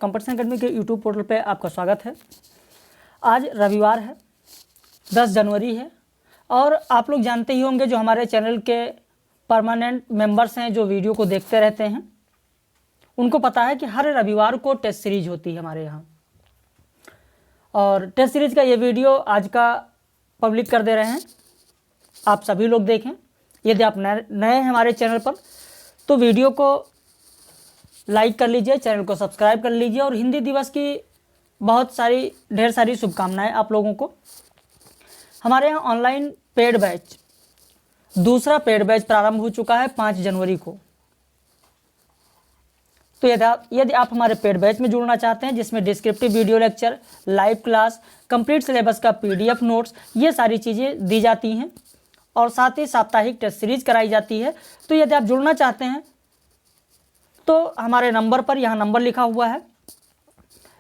Competition academy के YouTube portal पे आपका स्वागत है। आज रविवार है, 10 जनवरी है और आप लोग जानते ही होंगे जो हमारे चैनल के परमानेंट मेंबर्स हैं जो वीडियो को देखते रहते हैं, उनको पता है कि हर रविवार को टेस्ट सीरीज होती है हमारे यहाँ। और टेस्ट सीरीज का ये वीडियो आज का पब्लिक कर दे रहे हैं, आप सभी लोग देखें। यदि आप नए हैं हमारे चैनल पर तो वीडियो को लाइक कर लीजिए, चैनल को सब्सक्राइब कर लीजिए और हिंदी दिवस की ढेर सारी शुभकामनाएं आप लोगों को। हमारे यहाँ ऑनलाइन पेड बैच, दूसरा पेड बैच प्रारंभ हो चुका है 5 जनवरी को। तो यदि आप हमारे पेड बैच में जुड़ना चाहते हैं जिसमें descriptive video lecture, live class, complete syllabus का PDF नोट्स, ये सारी चीज़ें दी जाती हैं और साथ ही साप्ताहिक टेस्ट सीरीज कराई जाती है। तो यदि आप जुड़ना चाहते हैं तो हमारे नंबर पर, यहाँ नंबर लिखा हुआ है,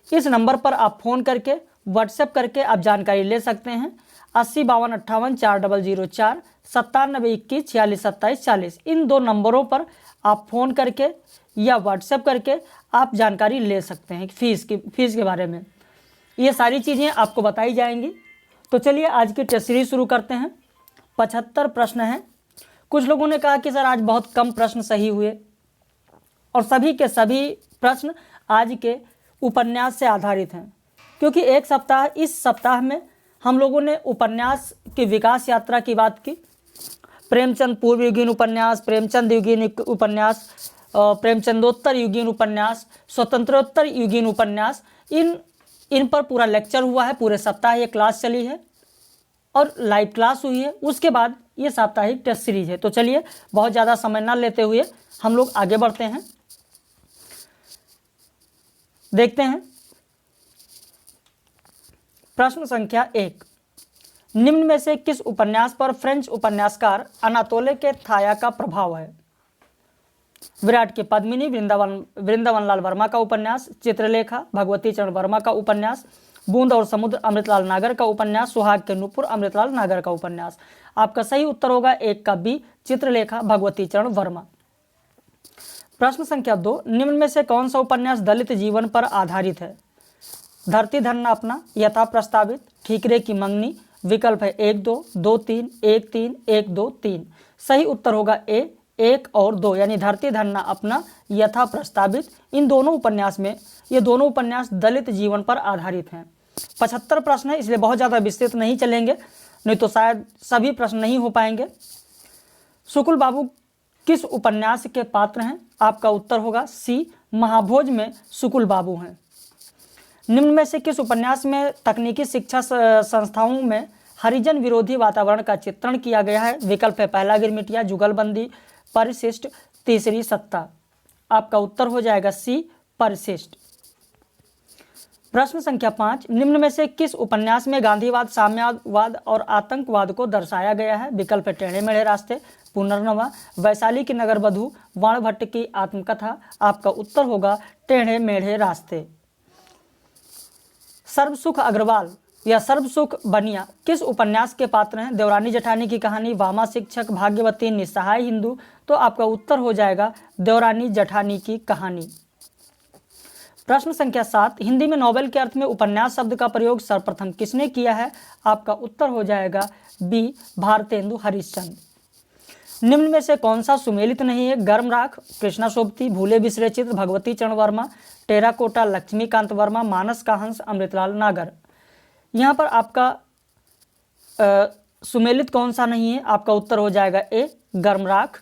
इस नंबर पर आप फ़ोन करके, व्हाट्सएप करके आप जानकारी ले सकते हैं। 80 52 58 4004 97 21 46 27 40, इन 2 नंबरों पर आप फ़ोन करके या व्हाट्सएप करके आप जानकारी ले सकते हैं फीस के बारे में। ये सारी चीज़ें आपको बताई जाएंगी। तो चलिए आज की टेस्ट सीरीज शुरू करते हैं। 75 प्रश्न हैं। कुछ लोगों ने कहा कि सर आज बहुत कम प्रश्न सही हुए, और सभी के सभी प्रश्न आज के उपन्यास से आधारित हैं, क्योंकि इस सप्ताह में हम लोगों ने उपन्यास की विकास यात्रा की बात की। प्रेमचंद पूर्व युगीन उपन्यास, प्रेमचंद युगीन उपन्यास, प्रेमचंदोत्तर युगीन उपन्यास, स्वतंत्रोत्तर युगीन उपन्यास, इन पर पूरा लेक्चर हुआ है। पूरे सप्ताह ये क्लास चली है और लाइव क्लास हुई है। उसके बाद ये साप्ताहिक टेस्ट सीरीज है। तो चलिए बहुत ज़्यादा समय ना लेते हुए हम लोग आगे बढ़ते हैं। देखते हैं प्रश्न संख्या 1। निम्न में से किस उपन्यास पर फ्रेंच उपन्यासकार अनातोले के थाया का प्रभाव है? विराट की पद्मिनी वृंदावन लाल वर्मा का उपन्यास, चित्रलेखा भगवती चरण वर्मा का उपन्यास, बूंद और समुद्र अमृतलाल नागर का उपन्यास, सुहाग के नूपुर अमृतलाल नागर का उपन्यास। आपका सही उत्तर होगा 1 का बी, चित्रलेखा भगवती चरण वर्मा। प्रश्न संख्या 2। निम्न में से कौन सा उपन्यास दलित जीवन पर आधारित है? धरती धरना अपना, यथा प्रस्तावित, ठीकरे की मंगनी। विकल्प है 1 2 2 3 1 3 1 2 3। सही उत्तर होगा ए 1 और 2, यानी धरती धरना अपना, यथा प्रस्तावित। इन दोनों उपन्यास में, ये दोनों उपन्यास दलित जीवन पर आधारित हैं। 75 प्रश्न है, इसलिए बहुत ज़्यादा विस्तृत नहीं चलेंगे, नहीं तो शायद सभी प्रश्न नहीं हो पाएंगे। शुक्ल बाबू किस उपन्यास के पात्र हैं? आपका उत्तर होगा सी, महाभोज में शुक्ल बाबू हैं। निम्न में से किस उपन्यास में तकनीकी शिक्षा संस्थाओं में हरिजन विरोधी वातावरण का चित्रण किया गया है? विकल्प है पहला गिरमिटिया, जुगलबंदी, परिशिष्ट, तीसरी सत्ता। आपका उत्तर हो जाएगा सी, परिशिष्ट। प्रश्न संख्या 5। निम्न में से किस उपन्यास में गांधीवाद, साम्यवाद और आतंकवाद को दर्शाया गया है? विकल्प है टेढ़े मेढ़े रास्ते, पुनर्नवा, वैशाली की नगरवधू, वाणभट्ट की आत्मकथा। आपका उत्तर होगा टेढ़े मेढ़े रास्ते। सर्वसुख अग्रवाल या सर्वसुख बनिया किस उपन्यास के पात्र हैं? देवरानी जेठानी की कहानी, वामा शिक्षक, भाग्यवती, निस्सहाय हिंदू। तो आपका उत्तर हो जाएगा देवरानी जेठानी की कहानी। प्रश्न संख्या 7। हिंदी में नॉवेल के अर्थ में उपन्यास शब्द का प्रयोग सर्वप्रथम किसने किया है? आपका उत्तर हो जाएगा बी, भारतेंदु हरिश्चंद्र। निम्न में से कौन सा सुमेलित नहीं है? गर्म राख, कृष्णा सोबती, भूले बिसरे चित्र, भगवती चरण वर्मा, टेराकोटा लक्ष्मीकांत वर्मा, मानस का हंस अमृतलाल नागर। यहाँ पर आपका सुमेलित कौन सा नहीं है? आपका उत्तर हो जाएगा ए, गर्म राख।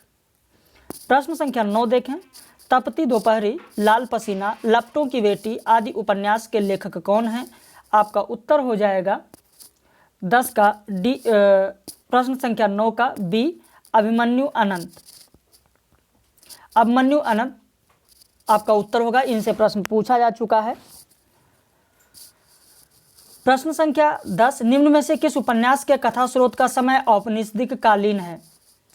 प्रश्न संख्या 9 देखें। तपती दोपहरी, लाल पसीना, लपटों की बेटी आदि उपन्यास के लेखक कौन हैं? आपका उत्तर हो जाएगा 10 का डी, प्रश्न संख्या 9 का बी, अभिमन्यु अनंत। अभिमन्यु अनंत आपका उत्तर होगा। इनसे प्रश्न पूछा जा चुका है। प्रश्न संख्या 10। निम्न में से किस उपन्यास के कथा स्रोत का समय औपनिषदिक कालीन है?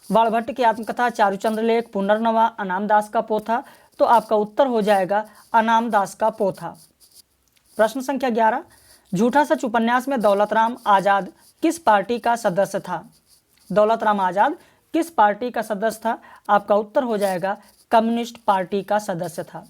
वाणभट्ट की आत्मकथा, चारुचंद्र लेख, पुनर्नवा, अनाम दास का पोथा। तो आपका उत्तर हो जाएगा अनाम दास का पोथा। प्रश्न संख्या 11। झूठा सच उपन्यास में दौलतराम आजाद किस पार्टी का सदस्य था? दौलतराम आजाद किस पार्टी का सदस्य था? आपका उत्तर हो जाएगा कम्युनिस्ट पार्टी का सदस्य था।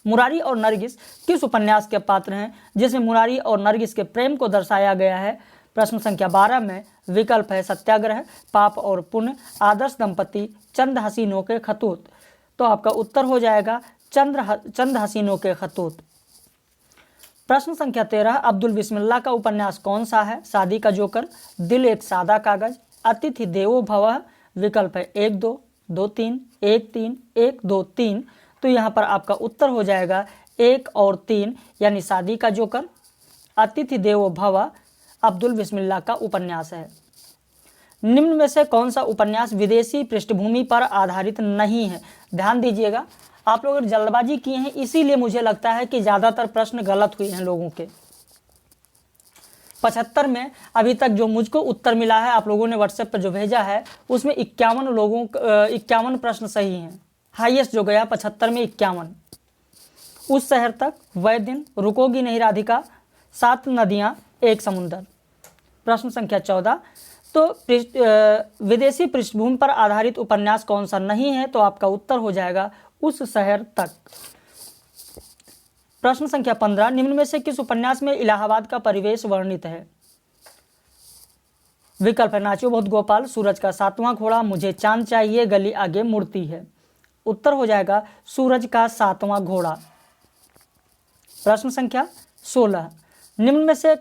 मुरारी और नरगिस किस उपन्यास के पात्र हैं जिसमें मुरारी और नरगिस के प्रेम को दर्शाया गया है? प्रश्न संख्या 12 में विकल्प है सत्याग्रह, पाप और पुण्य, आदर्श दंपति, चंद हसीनों के खतूत। तो आपका उत्तर हो जाएगा चंद हसीनों के खतूत। प्रश्न संख्या 13 अब्दुल बिस्मिल्लाह का उपन्यास कौन सा है? शादी का जोकर, दिल एक सादा कागज, अतिथि देवो भवः। विकल्प है 1 2 2 3 1 3 1 2 3। तो यहाँ पर आपका उत्तर हो जाएगा 1 और 3 यानी शादी का जोकर, अतिथि देवो भव अब्दुल बिस्मिल्लाह का उपन्यास है। निम्न में से कौन सा उपन्यास विदेशी पृष्ठभूमि पर आधारित नहीं है? ध्यान दीजिएगा, आप लोग जल्दबाजी किए हैं इसीलिए मुझे लगता है कि ज़्यादातर प्रश्न गलत हुए हैं लोगों के। 75 में अभी तक जो मुझको उत्तर मिला है, आप लोगों ने व्हाट्सएप पर जो भेजा है उसमें 51 प्रश्न सही हैं। हाईएस्ट जो गया 75 में 51। उस शहर तक, वह दिन, रुकोगी नहीं राधिका, 7 नदियाँ एक समुंदर। प्रश्न संख्या 14 तो विदेशी पृष्ठभूमि पर आधारित उपन्यास कौन सा नहीं है? तो आपका उत्तर हो जाएगा उस शहर तक। प्रश्न संख्या 15 निम्न में से किस उपन्यास में इलाहाबाद का परिवेश वर्णित है? विकल्प है नाचो बहुत गोपाल, सूरज का 7वां घोड़ा, मुझे चांद चाहिए, गली आगे मुड़ती है। उत्तर हो जाएगा सूरज का 7वां घोड़ा। प्रश्न संख्या 16 निम्न में से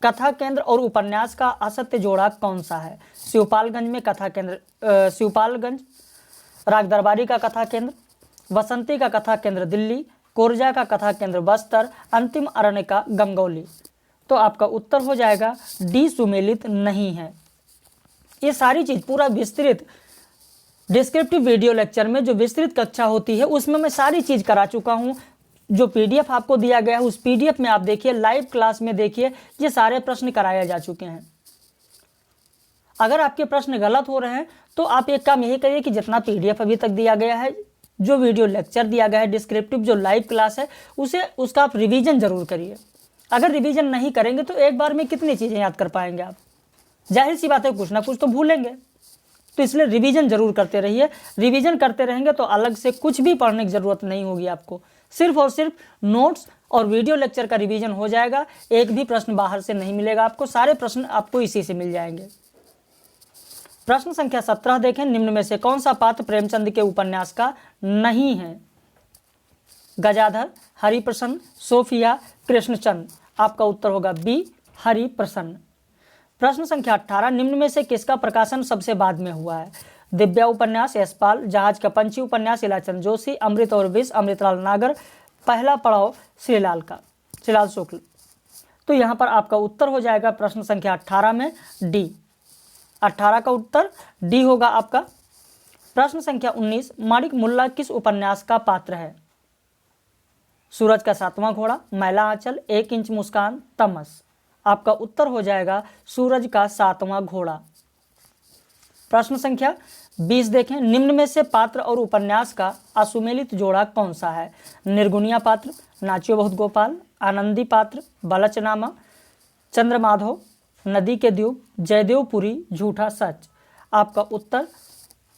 कथा केंद्र और उपन्यास का असत्य जोड़ा कौन सा है? शिवपालगंज में कथा केंद्र शिवपालगंज, राग दरबारी का कथा केंद्र, बसंती का कथा केंद्र दिल्ली, कोरजा का कथा केंद्र बस्तर, अंतिम अरण्य का गंगौली। तो आपका उत्तर हो जाएगा डी सुमेलित नहीं है। ये सारी चीज़ पूरा विस्तृत डिस्क्रिप्टिव वीडियो लेक्चर में जो विस्तृत कक्षा होती है उसमें मैं सारी चीज़ करा चुका हूँ। जो पीडीएफ आपको दिया गया है उस पीडीएफ में आप देखिए, लाइव क्लास में देखिए, ये सारे प्रश्न कराए जा चुके हैं। अगर आपके प्रश्न गलत हो रहे हैं तो आप एक काम यही करिए कि जितना पीडीएफ अभी तक दिया गया है, जो वीडियो लेक्चर दिया गया है, डिस्क्रिप्टिव जो लाइव क्लास है उसका आप रिवीजन जरूर करिए। अगर रिवीजन नहीं करेंगे तो एक बार में कितनी चीज़ें याद कर पाएंगे आप? जाहिर सी बात है कुछ ना कुछ तो भूलेंगे। तो इसलिए रिवीजन जरूर करते रहिए। रिवीजन करते रहेंगे तो अलग से कुछ भी पढ़ने की ज़रूरत नहीं होगी आपको। सिर्फ और सिर्फ नोट्स और वीडियो लेक्चर का रिवीजन हो जाएगा। एक भी प्रश्न बाहर से नहीं मिलेगा आपको, सारे प्रश्न आपको इसी से मिल जाएंगे। प्रश्न संख्या 17 देखें, निम्न में से कौन सा पात्र प्रेमचंद के उपन्यास का नहीं है? गजाधर, हरिप्रसन्न, सोफिया, कृष्णचंद। आपका उत्तर होगा बी हरिप्रसन्न। प्रश्न संख्या 18 निम्न में से किसका प्रकाशन सबसे बाद में हुआ है? दिव्या उपन्यास यशपाल, जहाज का पंछी उपन्यास इलाचंद जोशी, अमृत और विष अमृतलाल नागर, पहला पड़ाव श्रीलाल शुक्ल। तो यहाँ पर आपका उत्तर हो जाएगा प्रश्न संख्या 18 में डी। 18 का उत्तर डी होगा आपका। प्रश्न संख्या 19 माणिक मुल्ला किस उपन्यास का पात्र है? सूरज का 7वां घोड़ा, मैला आंचल, 1 इंच मुस्कान, तमस। आपका उत्तर हो जाएगा सूरज का 7वां घोड़ा। प्रश्न संख्या 20 देखें, निम्न में से पात्र और उपन्यास का असुमेलित जोड़ा कौन सा है? निर्गुनिया पात्र, नाचियो बहुत गोपाल, आनंदी पात्र, बलचनामा, चंद्रमाधव, नदी के द्वीप, जयदेवपुरी, झूठा सच। आपका उत्तर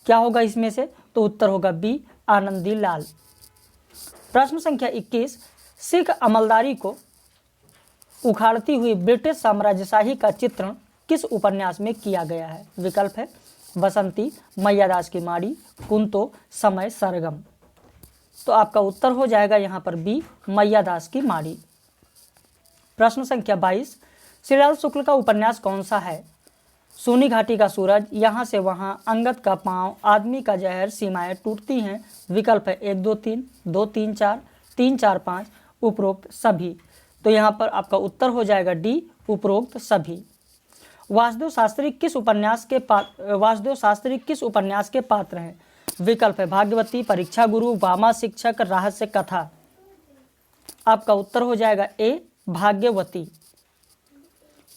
क्या होगा इसमें से? तो उत्तर होगा बी आनंदी लाल। प्रश्न संख्या 21 सिख अमलदारी को उखाड़ती हुई ब्रिटिश साम्राज्यशाही का चित्रण किस उपन्यास में किया गया है? विकल्प है बसंती, मैयादास की माड़ी, कुंतो, समय, सरगम। तो आपका उत्तर हो जाएगा यहाँ पर बी मैयादास की माड़ी। प्रश्न संख्या 22 श्रीलाल शुक्ल का उपन्यास कौन सा है? सोनी घाटी का सूरज, यहाँ से वहाँ, अंगद का पाँव, आदमी का जहर, सीमाएं टूटती हैं। विकल्प है 1 2 3, 2 3 4, 3 4 5, उपरोक्त सभी। तो यहाँ पर आपका उत्तर हो जाएगा डी उपरोक्त सभी। वासुदेव शास्त्री किस उपन्यास के पात्र हैं? विकल्प है भाग्यवती, परीक्षा गुरु, वामा शिक्षक, रहस्य कथा। आपका उत्तर हो जाएगा ए भाग्यवती।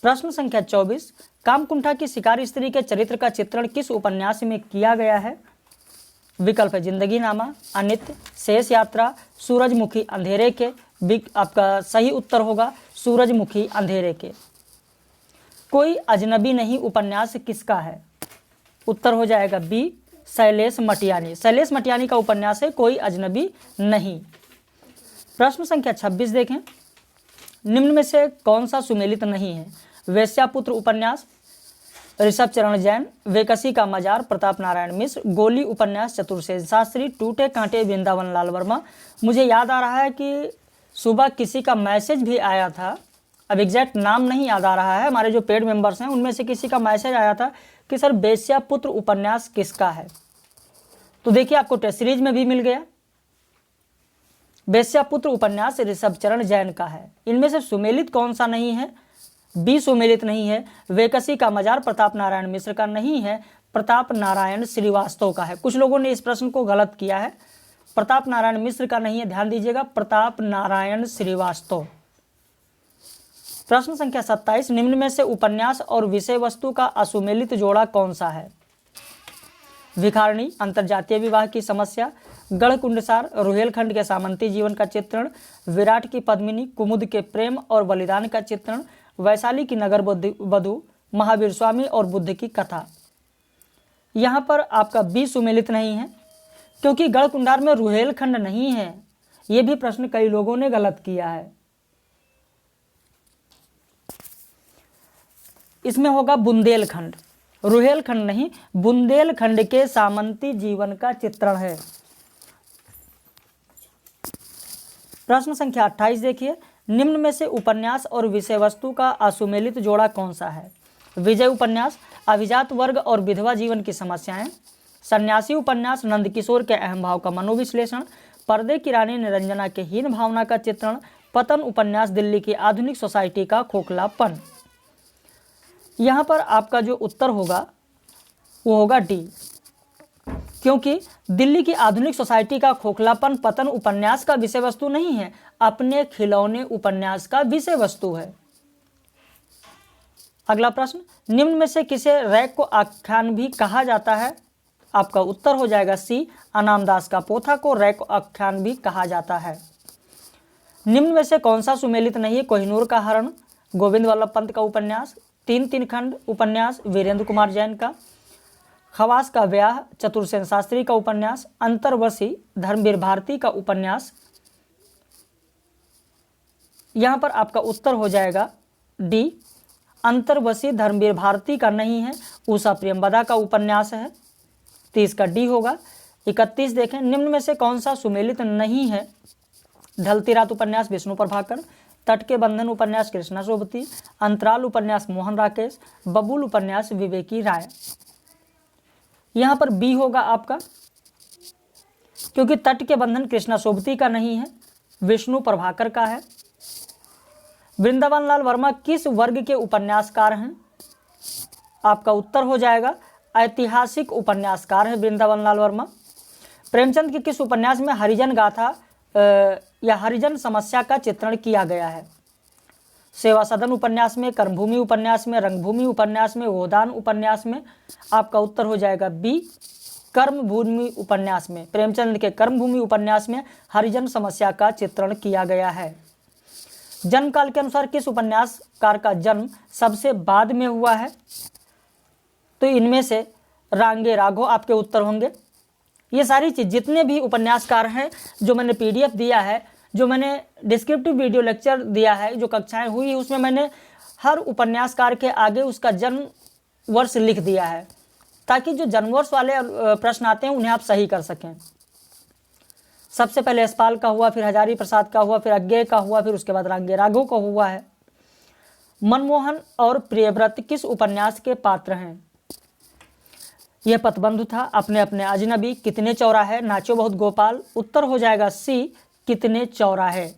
प्रश्न संख्या 24 कामकुंठा की शिकारी स्त्री के चरित्र का चित्रण किस उपन्यास में किया गया है? विकल्प है जिंदगी नामा, अनित्य, शेष यात्रा, सूरजमुखी अंधेरे के। आपका सही उत्तर होगा सूरजमुखी अंधेरे के। कोई अजनबी नहीं उपन्यास किसका है? उत्तर हो जाएगा बी शैलेश मटियानी। शैलेश मटियानी का उपन्यास है कोई अजनबी नहीं। प्रश्न संख्या 26 देखें, निम्न में से कौन सा सुमेलित नहीं है? वेश्यापुत्र उपन्यास, ऋषभ चरण जैन, वेकसी का मजार प्रताप नारायण मिश्र, गोली उपन्यास चतुर्सेन शास्त्री, टूटे कांटे वृंदावन लाल वर्मा। मुझे याद आ रहा है कि सुबह किसी का मैसेज भी आया था, अब एग्जैक्ट नाम नहीं याद आ रहा है, हमारे जो पेड मेंबर्स हैं उनमें से किसी का मैसेज आया था कि सर वेश्यापुत्र उपन्यास किसका है। तो देखिए आपको टेस्ट सीरीज में भी मिल गया, वेश्यापुत्र उपन्यास ऋषभ चरण जैन का है। इनमें से सुमेलित कौन सा नहीं है? बी सुमेलित नहीं है। वेकसी का मजार प्रताप नारायण मिश्र का नहीं है, प्रताप नारायण श्रीवास्तव का है। कुछ लोगों ने इस प्रश्न को गलत किया है, प्रताप नारायण मिश्र का नहीं है, ध्यान दीजिएगा, प्रताप नारायण श्रीवास्तव। प्रश्न संख्या 27, निम्न में से उपन्यास और विषय वस्तु का असुमेलित जोड़ा कौन सा है? भिखारणी, अंतर्जातीय विवाह की समस्या, गढ़कुंडसार, रुहेलखंड के सामंती जीवन का चित्रण, विराट की पद्मिनी, कुमुद के प्रेम और बलिदान का चित्रण, वैशाली की नगर वधू, महावीर स्वामी और बुद्ध की कथा। यहाँ पर आपका बी सुमेलित नहीं है क्योंकि गढ़कुंडार में रुहेलखंड नहीं है। ये भी प्रश्न कई लोगों ने गलत किया है। इसमें होगा बुंदेलखंड, रुहेलखंड नहीं, बुंदेलखंड के सामंती जीवन का चित्रण है। प्रश्न संख्या 28 देखिए, निम्न में से उपन्यास और विषय वस्तु का असुमेलित जोड़ा कौन सा है? विजय उपन्यास, अभिजात वर्ग और विधवा जीवन की समस्याएं, सन्यासी उपन्यास, नंदकिशोर के अहम भाव का मनोविश्लेषण, पर्दे की रानी निरंजना के हीन भावना का चित्रण, पतन उपन्यास, दिल्ली की आधुनिक सोसाइटी का खोखलापन। यहाँ पर आपका जो उत्तर होगा वो होगा डी, क्योंकि दिल्ली की आधुनिक सोसाइटी का खोखलापन पतन उपन्यास का विषय वस्तु नहीं है, अपने खिलौने उपन्यास का विषय वस्तु है। अगला प्रश्न, निम्न में से किसे रैक को आख्यान भी कहा जाता है? आपका उत्तर हो जाएगा सी, अनामदास का पोथा को रैक आख्यान भी कहा जाता है। निम्न में से कौन सा सुमेलित नहीं है? कोहिनूर का हरण, गोविंद वल्लभ पंत का उपन्यास, तीन खंड उपन्यास वीरेंद्र कुमार जैन का, खवास का ब्याह चतुर्सेन शास्त्री का उपन्यास, अंतर्वशी धर्मवीर भारती का उपन्यास। यहाँ पर आपका उत्तर हो जाएगा डी, अंतर्वशी धर्मवीर भारती का नहीं है, उषा प्रेमवदा का उपन्यास है, 30 का डी होगा। 31 देखें, निम्न में से कौन सा सुमेलित नहीं है? ढलती रात उपन्यास विष्णु प्रभाकर, तट के बंधन उपन्यास कृष्णा सोबती, अंतराल उपन्यास मोहन राकेश, बबूल उपन्यास विवेकी राय। यहाँ पर बी होगा आपका, क्योंकि तट के बंधन कृष्णा सोबती का नहीं है, विष्णु प्रभाकर का है। वृंदावन लाल वर्मा किस वर्ग के उपन्यासकार हैं? आपका उत्तर हो जाएगा ऐतिहासिक उपन्यासकार है वृंदावन लाल वर्मा। प्रेमचंद के किस उपन्यास में हरिजन गाथा या हरिजन समस्या का चित्रण किया गया है? सेवा सदन उपन्यास में, कर्मभूमि उपन्यास में, रंगभूमि उपन्यास में, गोदान उपन्यास में। आपका उत्तर हो जाएगा बी, कर्मभूमि उपन्यास में। प्रेमचंद के कर्मभूमि उपन्यास में हरिजन समस्या का चित्रण किया गया है। जन्म काल के अनुसार किस उपन्यासकार का जन्म सबसे बाद में हुआ है? तो इनमें से रांगे राघव आपके उत्तर होंगे। ये सारी चीज़ जितने भी उपन्यासकार हैं जो मैंने पीडीएफ दिया है, जो मैंने डिस्क्रिप्टिव वीडियो लेक्चर दिया है, जो कक्षाएं हुई उसमें मैंने हर उपन्यासकार के आगे उसका जन्म वर्ष लिख दिया है, ताकि जो जन्म वर्ष वाले प्रश्न आते हैं उन्हें आप सही कर सकें। सबसे पहले यशपाल का हुआ, फिर हजारी प्रसाद का हुआ, फिर अज्ञेय का हुआ, फिर उसके बाद रांगे राघव का हुआ है। मनमोहन और प्रियव्रत किस उपन्यास के पात्र हैं? यह पतबंधु था, अपने अपने अजनबी, कितने चौराहे, नाचो बहुत गोपाल। उत्तर हो जाएगा सी, कितने चौराहे।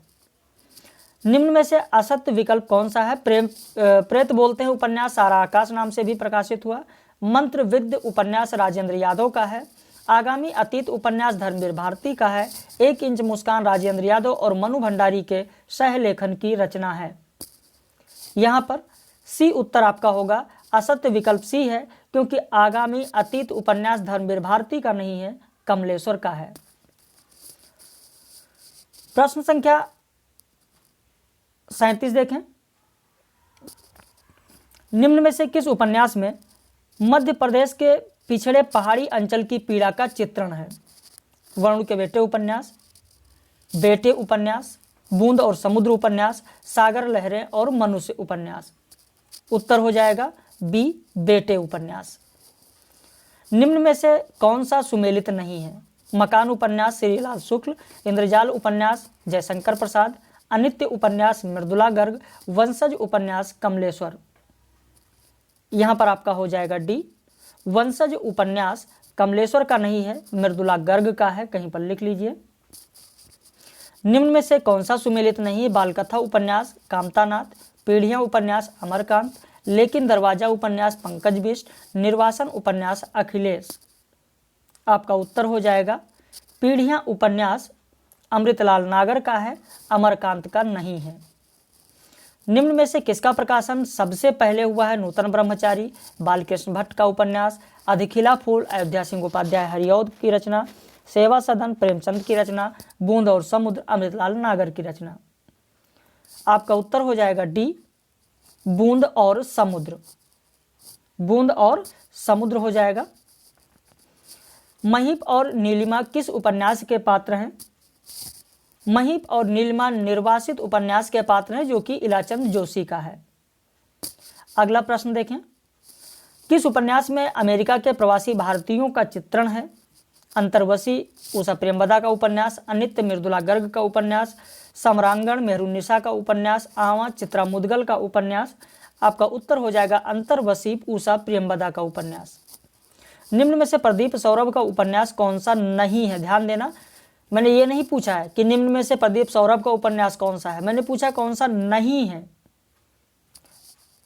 निम्न में से असत्य विकल्प कौन सा है? प्रेत बोलते हैं उपन्यास सारा आकाश नाम से भी प्रकाशित हुआ। मंत्रविद्य उपन्यास राजेंद्र यादव का है। आगामी अतीत उपन्यास धर्मवीर भारती का है। 1 इंच मुस्कान राजेंद्र यादव और मनु भंडारी के सहलेखन की रचना है। यहाँ पर सी उत्तर आपका होगा, असत्य विकल्प सी है, क्योंकि आगामी अतीत उपन्यास धर्मवीर भारती का नहीं है, कमलेश्वर का है। प्रश्न संख्या 37 देखें, निम्न में से किस उपन्यास में मध्य प्रदेश के पिछड़े पहाड़ी अंचल की पीड़ा का चित्रण है? वरुण के बेटे उपन्यास, बेटे उपन्यास, बूंद और समुद्र उपन्यास, सागर लहरें और मनुष्य उपन्यास। उत्तर हो जाएगा बी, बेटे उपन्यास। निम्न में से कौन सा सुमेलित नहीं है? मकान उपन्यास श्रीलाल शुक्ल, इंद्रजाल उपन्यास जयशंकर प्रसाद, अनित्य उपन्यास मृदुला गर्ग, वंशज उपन्यास कमलेश्वर। यहां पर आपका हो जाएगा डी, वंशज उपन्यास कमलेश्वर का नहीं है, मृदुला गर्ग का है, कहीं पर लिख लीजिए। निम्न में से कौन सा सुमेलित नहीं है? बालकथा उपन्यास कामतानाथ, पीढ़ियां उपन्यास अमरकांत, लेकिन दरवाजा उपन्यास पंकज बिष्ट, निर्वासन उपन्यास अखिलेश। आपका उत्तर हो जाएगा पीढ़ियां उपन्यास अमृतलाल नागर का है, अमरकांत का नहीं है। निम्न में से किसका प्रकाशन सबसे पहले हुआ है? नूतन ब्रह्मचारी, बालकृष्ण भट्ट का उपन्यास, अधिखिला फूल अयोध्या सिंह उपाध्याय हरिऔध की रचना, सेवा सदन प्रेमचंद की रचना, बूंद और समुद्र अमृतलाल नागर की रचना। आपका उत्तर हो जाएगा डी, बूंद और समुद्र। बूंद और समुद्र हो जाएगा। महीप और नीलिमा किस उपन्यास के पात्र हैं? महीप और नीलिमा निर्वासित उपन्यास के पात्र हैं, जो कि इलाचंद जोशी का है। अगला प्रश्न देखें, किस उपन्यास में अमेरिका के प्रवासी भारतीयों का चित्रण है? अंतर्वशी उषा प्रेमवदा का उपन्यास, अनित्य मृदुला गर्ग का उपन्यास, सम्रांगण मेहरुन्निसा का उपन्यास, आवा चित्रा मुदगल का उपन्यास। आपका उत्तर हो जाएगा अंतर्वशी उषा प्रेमवदा का उपन्यास। निम्न में से प्रदीप सौरभ का उपन्यास कौन सा नहीं है? ध्यान देना, मैंने ये नहीं पूछा है कि निम्न में से प्रदीप सौरभ का उपन्यास कौन सा है, मैंने पूछा कौन सा नहीं है।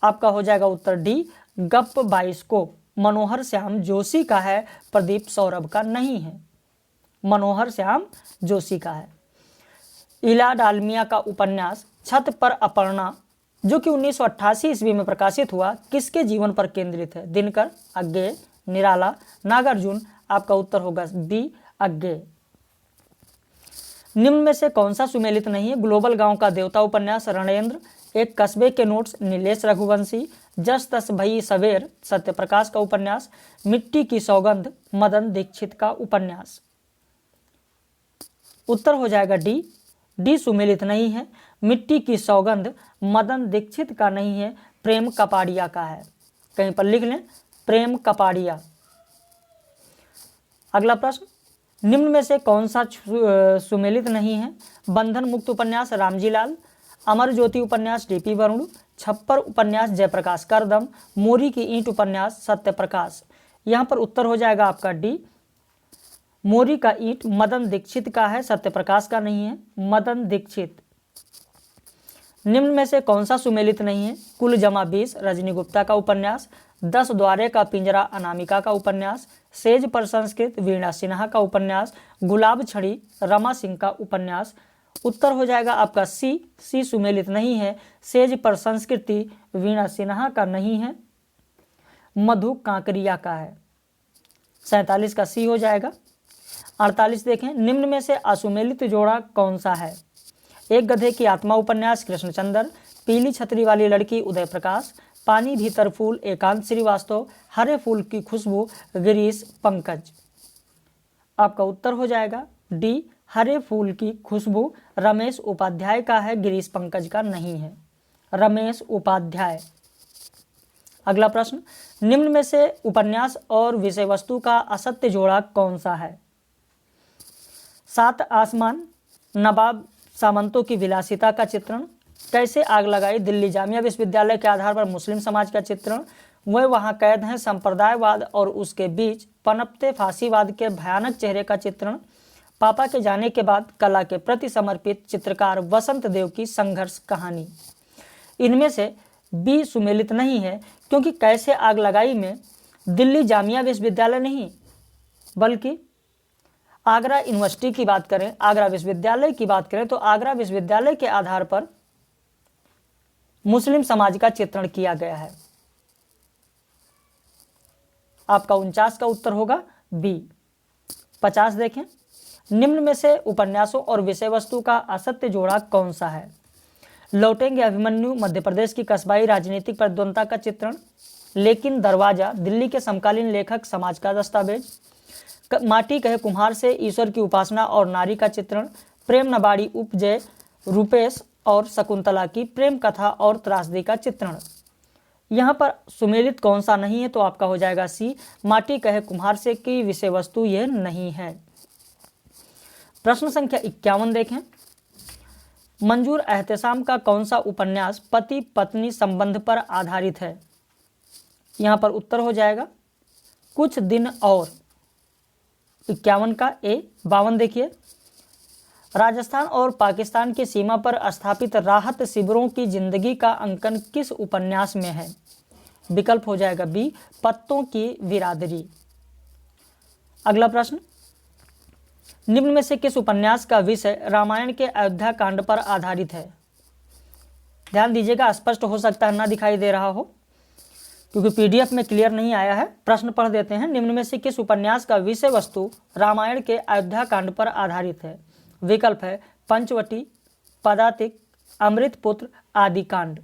आपका हो जाएगा उत्तर डी, गप बाइस्कोप मनोहर श्याम जोशी का है, प्रदीप सौरभ का नहीं है, मनोहर श्याम जोशी का है। इला डालमिया का उपन्यास छत पर अपर्णा, जो कि 1988 ईस्वी में प्रकाशित हुआ, किसके जीवन पर केंद्रित है? दिनकर, अज्ञेय, निराला, नागार्जुन। आपका उत्तर होगा बी, अज्ञेय। निम्न में से कौन सा सुमेलित नहीं है? ग्लोबल गांव का देवता उपन्यास रणेंद्र, एक कस्बे के नोट्स नीलेश रघुवंशी, जस तस भई सवेर सत्यप्रकाश का उपन्यास, मिट्टी की सौगंध मदन दीक्षित का उपन्यास। उत्तर हो जाएगा डी, डी सुमेलित नहीं है। मिट्टी की सौगंध मदन दीक्षित का नहीं है, प्रेम कपाड़िया का है, कहीं पर लिख लें, प्रेम कपाड़िया। अगला प्रश्न, निम्न में से कौन सा सुमेलित नहीं है? बंधन मुक्त उपन्यास रामजी लाल, अमर ज्योति उपन्यास डीपी वरुण, छप्पर उपन्यास जयप्रकाश करदम, मोरी की ईंट उपन्यास सत्यप्रकाश। यहाँ पर उत्तर हो जाएगा आपका डी, मोरी का ईंट मदन दीक्षित का है, सत्यप्रकाश का नहीं है, मदन दीक्षित। निम्न में से कौन सा सुमेलित नहीं है? कुल जमा 20 रजनी गुप्ता का उपन्यास, 10 द्वारे का पिंजरा अनामिका का उपन्यास, सेज पर संस्कृत वीणा सिन्हा का उपन्यास, गुलाब छड़ी रमा सिंह का उपन्यास। उत्तर हो जाएगा आपका सी, सी सुमेलित नहीं है, सेज पर संस्कृति वीणा सिन्हा का नहीं है, मधु कांकरिया का है। 47 का सी हो जाएगा। 48 देखें, निम्न में से असुमेलित जोड़ा कौन सा है? एक गधे की आत्मा उपन्यास कृष्णचंद्र, पीली छतरी वाली लड़की उदय प्रकाश, पानी भीतर फूल एकांत श्रीवास्तव, हरे फूल की खुशबू गिरीश पंकज। आपका उत्तर हो जाएगा डी, हरे फूल की खुशबू रमेश उपाध्याय का है, गिरीश पंकज का नहीं है, रमेश उपाध्याय। अगला प्रश्न, निम्न में से उपन्यास और विषय वस्तु का असत्य जोड़ा कौन सा है? 7 आसमान, नवाब सामंतों की विलासिता का चित्रण, कैसे आग लगाई दिल्ली जामिया विश्वविद्यालय के आधार पर मुस्लिम समाज का चित्रण, वह वहाँ कैद हैं संप्रदायवाद और उसके बीच पनपते फांसीवाद के भयानक चेहरे का चित्रण, पापा के जाने के बाद कला के प्रति समर्पित चित्रकार वसंत देव की संघर्ष कहानी। इनमें से बी सुमेलित नहीं है, क्योंकि कैसे आग लगाई में दिल्ली जामिया विश्वविद्यालय नहीं बल्कि आगरा यूनिवर्सिटी की बात करें, आगरा विश्वविद्यालय की बात करें तो आगरा विश्वविद्यालय के आधार पर मुस्लिम समाज का चित्रण किया गया है। आपका 49 का उत्तर होगा बी। 50 देखें, निम्न में से उपन्यासों और विषय वस्तु का असत्य जोड़ा कौन सा है? लौटेंगे अभिमन्यु मध्य प्रदेश की कस्बाई राजनीतिक प्रतिद्वंदता का चित्रण, लेकिन दरवाजा दिल्ली के समकालीन लेखक समाज का दस्तावेज, माटी कहे कुम्हार से ईश्वर की उपासना और नारी का चित्रण, प्रेम नबाड़ी उपजय रूपेश और शकुंतला की प्रेम कथा और त्रासदी का चित्रण। यहाँ पर सुमेलित कौन सा नहीं है, तो आपका हो जाएगा सी, माटी कहे कुम्हार से की विषय वस्तु यह नहीं है। प्रश्न संख्या 51 देखें। मंजूर एहतेशाम का कौन सा उपन्यास पति पत्नी संबंध पर आधारित है? यहाँ पर उत्तर हो जाएगा कुछ दिन और। 51 का ए। 52 देखिए, राजस्थान और पाकिस्तान की सीमा पर स्थापित राहत शिविरों की जिंदगी का अंकन किस उपन्यास में है? विकल्प हो जाएगा बी, पत्तों की बिरादरी। अगला प्रश्न, निम्न में से किस उपन्यास का विषय रामायण के अयोध्या कांड पर आधारित है? ध्यान दीजिएगा, स्पष्ट हो सकता है ना दिखाई दे रहा हो, क्योंकि पीडीएफ में क्लियर नहीं आया है। प्रश्न पढ़ देते हैं। निम्न में से किस उपन्यास का विषय वस्तु रामायण के अयोध्या कांड पर आधारित है? विकल्प है पंचवटी, पदातिक, अमृतपुत्र, आदि कांड।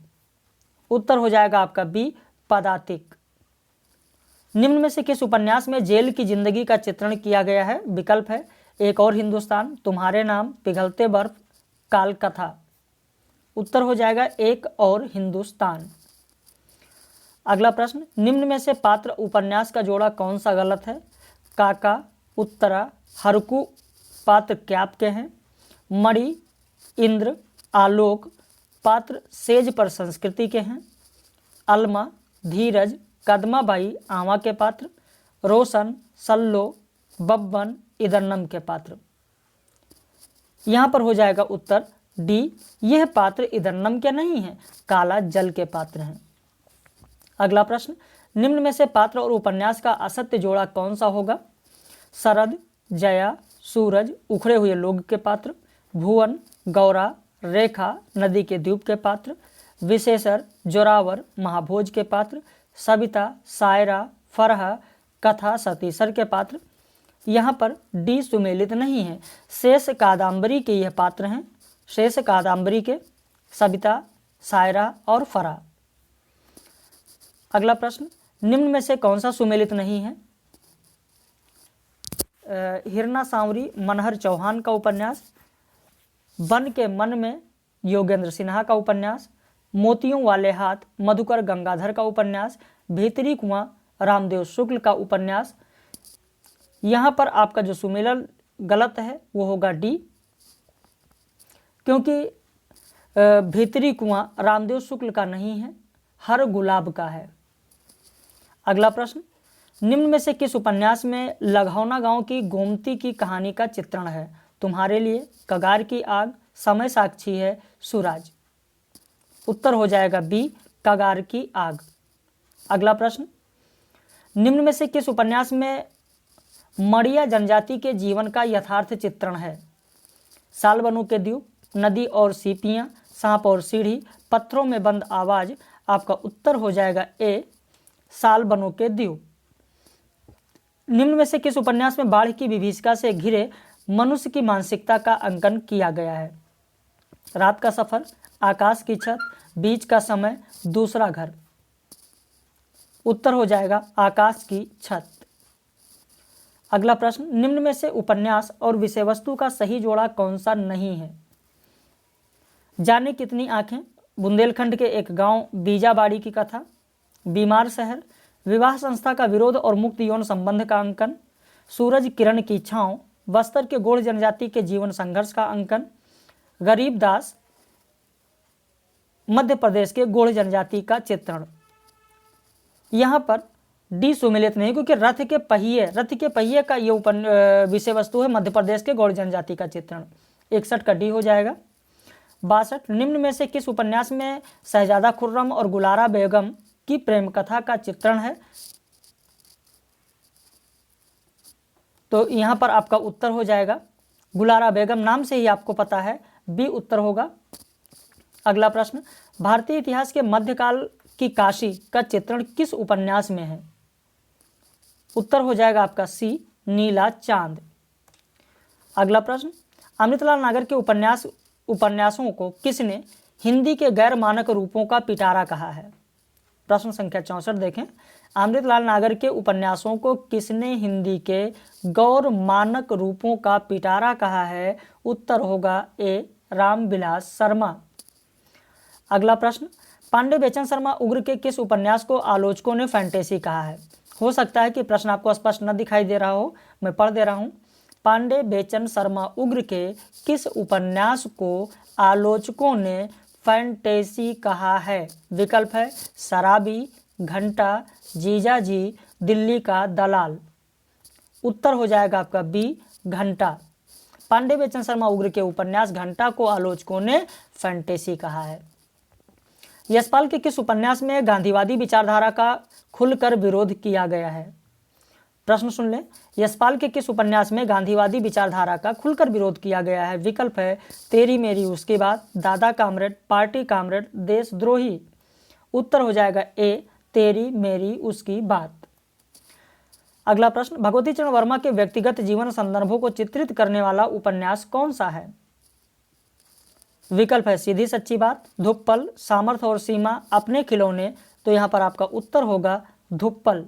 उत्तर हो जाएगा आपका बी, पदातिक। निम्न में से किस उपन्यास में जेल की जिंदगी का चित्रण किया गया है? विकल्प है एक और हिंदुस्तान, तुम्हारे नाम, पिघलते बर्फ, काल कथा। उत्तर हो जाएगा एक और हिंदुस्तान। अगला प्रश्न, निम्न में से पात्र उपन्यास का जोड़ा कौन सा गलत है? काका, उत्तरा, हरकू पात्र क्याप के हैं, मणि, इंद्र, आलोक पात्र सेज पर संस्कृति के हैं, अलमा, धीरज, कदमाबाई आवा के पात्र, रोशन, सल्लो, बब्बन, इदरनम के पात्र। यहाँ पर हो जाएगा उत्तर डी, यह पात्र इदरनम के नहीं हैं, काला जल के पात्र हैं। अगला प्रश्न, निम्न में से पात्र और उपन्यास का असत्य जोड़ा कौन सा होगा? शरद, जया, सूरज, उखड़े हुए लोग के पात्र, भुवन, गौरा, रेखा, नदी के द्वीप के पात्र, विशेषर, जोरावर, महाभोज के पात्र, सविता, सायरा, फरह, कथा, सतीसर के पात्र। यहाँ पर डी सुमेलित नहीं है, शेष कादम्बरी के यह पात्र हैं, शेष कादम्बरी के सविता, सायरा और फरह। अगला प्रश्न, निम्न में से कौन सा सुमेलित नहीं है? हिरना सांवरी मनहर चौहान का उपन्यास, बन के मन में योगेंद्र सिन्हा का उपन्यास, मोतियों वाले हाथ मधुकर गंगाधर का उपन्यास, भीतरी कुआं रामदेव शुक्ल का उपन्यास। यहाँ पर आपका जो सुमेलन गलत है वो होगा डी, क्योंकि भीतरी कुआं रामदेव शुक्ल का नहीं है, हर गुलाब का है। अगला प्रश्न, निम्न में से किस उपन्यास में लघौना गांव की गोमती की कहानी का चित्रण है? तुम्हारे लिए, कगार की आग, समय साक्षी है, सुराज। उत्तर हो जाएगा बी, कगार की आग। अगला प्रश्न, निम्न में से किस उपन्यास में मड़िया जनजाति के जीवन का यथार्थ चित्रण है? सालबनों के द्वीप, नदी और सीपियां, सांप और सीढ़ी, पत्थरों में बंद आवाज। आपका उत्तर हो जाएगा ए, सालबनों के द्वीप। निम्न में से किस उपन्यास में बाढ़ की विभीषिका से घिरे मनुष्य की मानसिकता का अंकन किया गया है? रात का सफर, आकाश की छत, बीच का समय, दूसरा घर। उत्तर हो जाएगा आकाश की छत। अगला प्रश्न, निम्न में से उपन्यास और विषय वस्तु का सही जोड़ा कौन सा नहीं है? जाने कितनी आंखें, बुंदेलखंड के एक गांव बीजाबाड़ी की कथा, बीमार शहर, विवाह संस्था का विरोध और मुक्त यौन संबंध का अंकन, सूरज किरण की छांव, बस्तर के गोंड जनजाति के जीवन संघर्ष का अंकन, गरीब दास, मध्य प्रदेश के गोंड जनजाति का चित्रण। यहाँ पर डी सुमेलित नहीं, क्योंकि रथ के पहिए का ये विषय वस्तु है मध्य प्रदेश के गोंड जनजाति का चित्रण। 61 का डी हो जाएगा। 62, निम्न में से किस उपन्यास में शहजादा खुर्रम और गुलारा बेगम की प्रेम कथा का चित्रण है? तो यहाँ पर आपका उत्तर हो जाएगा गुलारा बेगम, नाम से ही आपको पता है, बी उत्तर होगा। अगला प्रश्न, भारतीय इतिहास के मध्यकाल की काशी का चित्रण किस उपन्यास में है? उत्तर हो जाएगा आपका सी, नीला चांद। अगला प्रश्न, अमृतलाल नागर के उपन्यासों को किसने हिंदी के गैर मानक रूपों का पिटारा कहा है? प्रश्न संख्या 64 देखें। अमृतलाल नागर के उपन्यासों को किसने हिंदी के गैर मानक रूपों का पिटारा कहा है? उत्तर होगा ए, रामविलास शर्मा। अगला प्रश्न, पांडे बेचन शर्मा उग्र के किस उपन्यास को आलोचकों ने फैंटेसी कहा है? हो सकता है कि प्रश्न आपको स्पष्ट न दिखाई दे रहा हो, मैं पढ़ दे रहा हूं। पांडे बेचन शर्मा उग्र के किस उपन्यास को आलोचकों ने फैंटेसी कहा है? विकल्प है शराबी, घंटा, जीजाजी, दिल्ली का दलाल। उत्तर हो जाएगा आपका बी, घंटा। पांडे बेचन शर्मा उग्र के उपन्यास घंटा को आलोचकों ने फैंटेसी कहा है। यशपाल के किस उपन्यास में गांधीवादी विचारधारा का खुलकर विरोध किया गया है? प्रश्न सुन लें, यशपाल के किस उपन्यास में गांधीवादी विचारधारा का खुलकर विरोध किया गया है? विकल्प है तेरी मेरी उसकी बात, दादा कामरेड, पार्टी कामरेड, देशद्रोही। उत्तर हो जाएगा ए, तेरी मेरी उसकी बात। अगला प्रश्न, भगवती चरण वर्मा के व्यक्तिगत जीवन संदर्भों को चित्रित करने वाला उपन्यास कौन सा है? विकल्प है सीधी सच्ची बात, धुप्पल, सामर्थ्य और सीमा, अपने खिलौने। तो यहां पर आपका उत्तर होगा धुप्पल।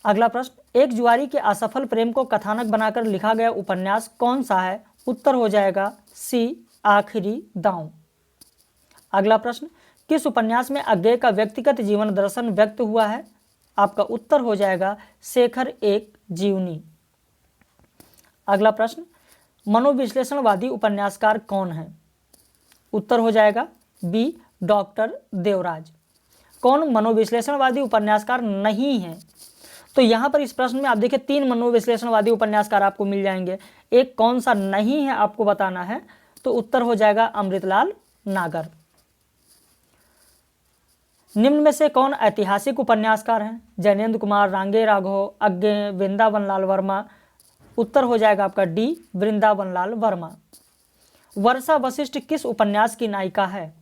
अगला प्रश्न, एक जुआरी के असफल प्रेम को कथानक बनाकर लिखा गया उपन्यास कौन सा है? उत्तर हो जाएगा सी, आखिरी दांव। अगला प्रश्न, किस उपन्यास में अज्ञेय का व्यक्तिगत जीवन दर्शन व्यक्त हुआ है? आपका उत्तर हो जाएगा शेखर एक जीवनी। अगला प्रश्न, मनोविश्लेषणवादी उपन्यासकार कौन है? उत्तर हो जाएगा बी, डॉक्टर देवराज। कौन मनोविश्लेषणवादी उपन्यासकार नहीं है? तो यहाँ पर इस प्रश्न में आप देखिए 3 मनोविश्लेषणवादी उपन्यासकार आपको मिल जाएंगे। एक कौन सा नहीं है आपको बताना है, तो उत्तर हो जाएगा अमृतलाल नागर। निम्न में से कौन ऐतिहासिक उपन्यासकार हैं? जैनेन्द्र कुमार, रांगे राघव, अज्ञेय, वृंदावन लाल वर्मा। उत्तर हो जाएगा आपका डी, वृंदावन लाल वर्मा। वर्षा वशिष्ठ किस उपन्यास की नायिका है?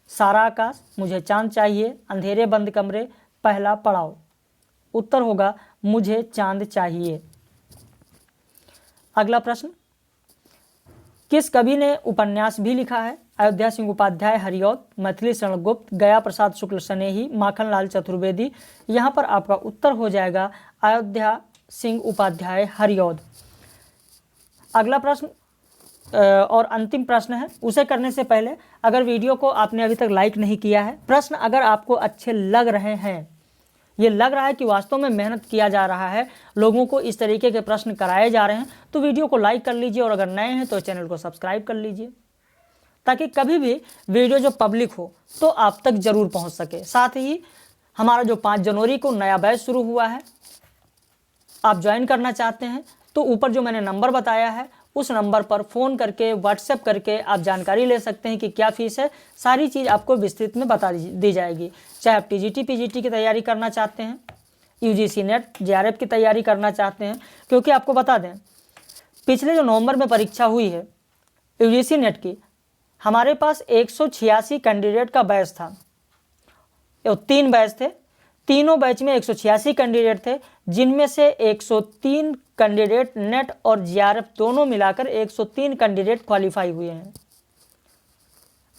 सारा आकाश, मुझे चांद चाहिए, अंधेरे बंद कमरे, पहला पड़ाव। उत्तर होगा मुझे चांद चाहिए। अगला प्रश्न, किस कवि ने उपन्यास भी लिखा है? अयोध्या सिंह उपाध्याय हरिऔध, मैथिली शरण गुप्त, गया प्रसाद शुक्ल स्नेही, माखनलाल चतुर्वेदी। यहाँ पर आपका उत्तर हो जाएगा अयोध्या सिंह उपाध्याय हरिऔध। अगला प्रश्न और अंतिम प्रश्न है, उसे करने से पहले अगर वीडियो को आपने अभी तक लाइक नहीं किया है, प्रश्न अगर आपको अच्छे लग रहे हैं, ये लग रहा है कि वास्तव में मेहनत किया जा रहा है, लोगों को इस तरीके के प्रश्न कराए जा रहे हैं, तो वीडियो को लाइक कर लीजिए और अगर नए हैं तो चैनल को सब्सक्राइब कर लीजिए, ताकि कभी भी वीडियो जो पब्लिक हो तो आप तक जरूर पहुंच सके। साथ ही हमारा जो 5 जनवरी को नया बैच शुरू हुआ है, आप ज्वाइन करना चाहते हैं तो ऊपर जो मैंने नंबर बताया है उस नंबर पर फ़ोन करके, व्हाट्सएप करके आप जानकारी ले सकते हैं कि क्या फ़ीस है। सारी चीज़ आपको विस्तृत में बता दी जाएगी। चाहे आप टीजीटी पीजीटी की तैयारी करना चाहते हैं, यूजीसी नेट जेआरएफ की तैयारी करना चाहते हैं, क्योंकि आपको बता दें पिछले जो नवंबर में परीक्षा हुई है यूजीसी नेट की, हमारे पास 186 कैंडिडेट का बैच था। 3 बैच थे, तीनों बैच में 186 कैंडिडेट थे, जिनमें से 103 कैंडिडेट नेट और जेआरएफ दोनों मिलाकर 103 कैंडिडेट क्वालिफाई हुए हैं।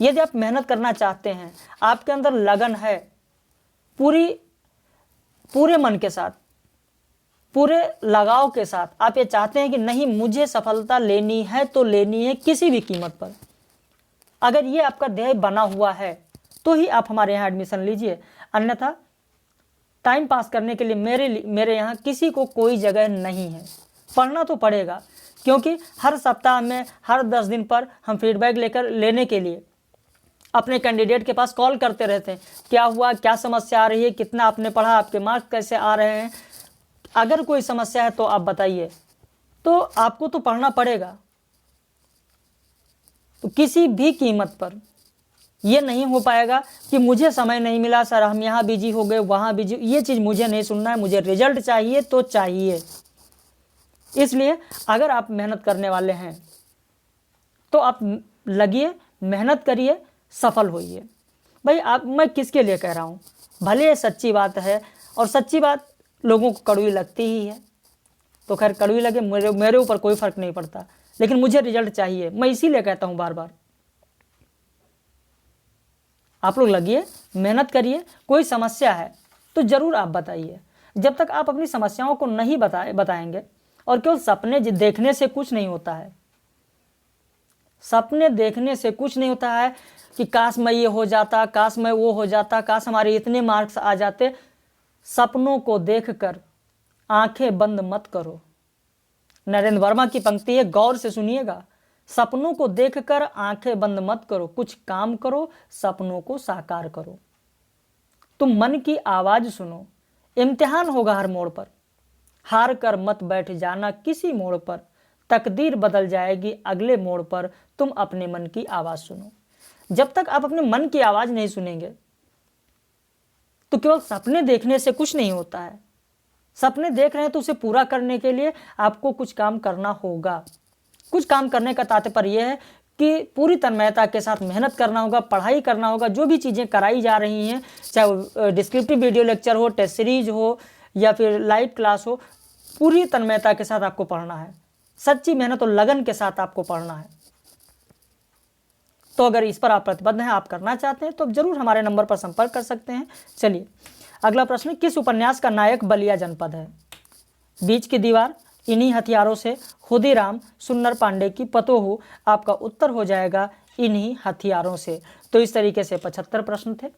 यदि आप मेहनत करना चाहते हैं, आपके अंदर लगन है, पूरे मन के साथ, पूरे लगाव के साथ आप ये चाहते हैं कि नहीं मुझे सफलता लेनी है तो लेनी है किसी भी कीमत पर, अगर ये आपका ध्येय बना हुआ है तो ही आप हमारे यहाँ एडमिशन लीजिए। अन्यथा टाइम पास करने के लिए मेरे यहाँ किसी को कोई जगह नहीं है। पढ़ना तो पड़ेगा, क्योंकि हर सप्ताह में हर 10 दिन पर हम फीडबैक लेने के लिए अपने कैंडिडेट के पास कॉल करते रहते हैं। क्या हुआ, क्या समस्या आ रही है, कितना आपने पढ़ा, आपके मार्क्स कैसे आ रहे हैं, अगर कोई समस्या है तो आप बताइए। तो आपको तो पढ़ना पड़ेगा, तो किसी भी कीमत पर ये नहीं हो पाएगा कि मुझे समय नहीं मिला सर, हम यहाँ बिजी हो गए, वहाँ बिजी। ये चीज़ मुझे नहीं सुनना है, मुझे रिजल्ट चाहिए तो चाहिए। इसलिए अगर आप मेहनत करने वाले हैं तो आप लगिए, मेहनत करिए, सफल होइए। भाई मैं किसके लिए कह रहा हूँ, भले ये सच्ची बात है और सच्ची बात लोगों को कड़वी लगती ही है, तो खैर कड़वी लगे मेरे ऊपर कोई फ़र्क नहीं पड़ता, लेकिन मुझे रिजल्ट चाहिए। मैं इसीलिए कहता हूँ बार बार, आप लोग लगिए, मेहनत करिए। कोई समस्या है तो ज़रूर आप बताइए। जब तक आप अपनी समस्याओं को नहीं बताएंगे, और केवल सपने देखने से कुछ नहीं होता है। सपने देखने से कुछ नहीं होता है कि काश मैं ये हो जाता, काश मैं वो हो जाता, काश हमारे इतने मार्क्स आ जाते। सपनों को देखकर आंखें बंद मत करो। नरेंद्र वर्मा की पंक्ति है, गौर से सुनिएगा। सपनों को देखकर आंखें बंद मत करो, कुछ काम करो, सपनों को साकार करो। तुम मन की आवाज सुनो, इम्तिहान होगा हर मोड़ पर। हार कर मत बैठ जाना किसी मोड़ पर, तकदीर बदल जाएगी अगले मोड़ पर। तुम अपने मन की आवाज सुनो। जब तक आप अपने मन की आवाज नहीं सुनेंगे तो केवल सपने देखने से कुछ नहीं होता है। सपने देख रहे हैं तो उसे पूरा करने के लिए आपको कुछ काम करना होगा। कुछ काम करने का तात्पर्य यह है कि पूरी तन्मयता के साथ मेहनत करना होगा, पढ़ाई करना होगा। जो भी चीज़ें कराई जा रही हैं, चाहे वो डिस्क्रिप्टिव वीडियो लेक्चर हो, टेस्ट सीरीज हो या फिर लाइव क्लास हो, पूरी तन्मयता के साथ आपको पढ़ना है। सच्ची मेहनत और लगन के साथ आपको पढ़ना है। तो अगर इस पर आप प्रतिबद्ध हैं, आप करना चाहते हैं, तो जरूर हमारे नंबर पर संपर्क कर सकते हैं। चलिए अगला प्रश्न, किस उपन्यास का नायक बलिया जनपद है? बीच की दीवार, इन्हीं हथियारों से, खुदीराम, सुन्नर पांडे की पतोहू। आपका उत्तर हो जाएगा इन्हीं हथियारों से। तो इस तरीके से 75 प्रश्न थे।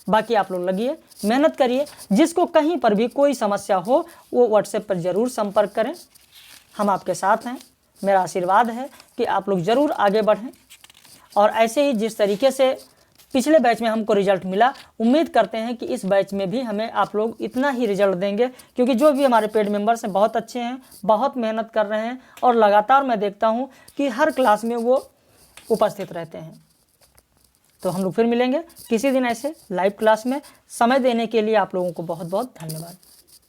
बाकी आप लोग लगिए, मेहनत करिए। जिसको कहीं पर भी कोई समस्या हो वो व्हाट्सएप पर जरूर संपर्क करें। हम आपके साथ हैं। मेरा आशीर्वाद है कि आप लोग जरूर आगे बढ़ें और ऐसे ही जिस तरीके से पिछले बैच में हमको रिजल्ट मिला, उम्मीद करते हैं कि इस बैच में भी हमें आप लोग इतना ही रिजल्ट देंगे, क्योंकि जो भी हमारे पेड मेंबर्स हैं बहुत अच्छे हैं, बहुत मेहनत कर रहे हैं और लगातार मैं देखता हूं कि हर क्लास में वो उपस्थित रहते हैं। तो हम लोग फिर मिलेंगे किसी दिन ऐसे लाइव क्लास में। समय देने के लिए आप लोगों को बहुत बहुत धन्यवाद।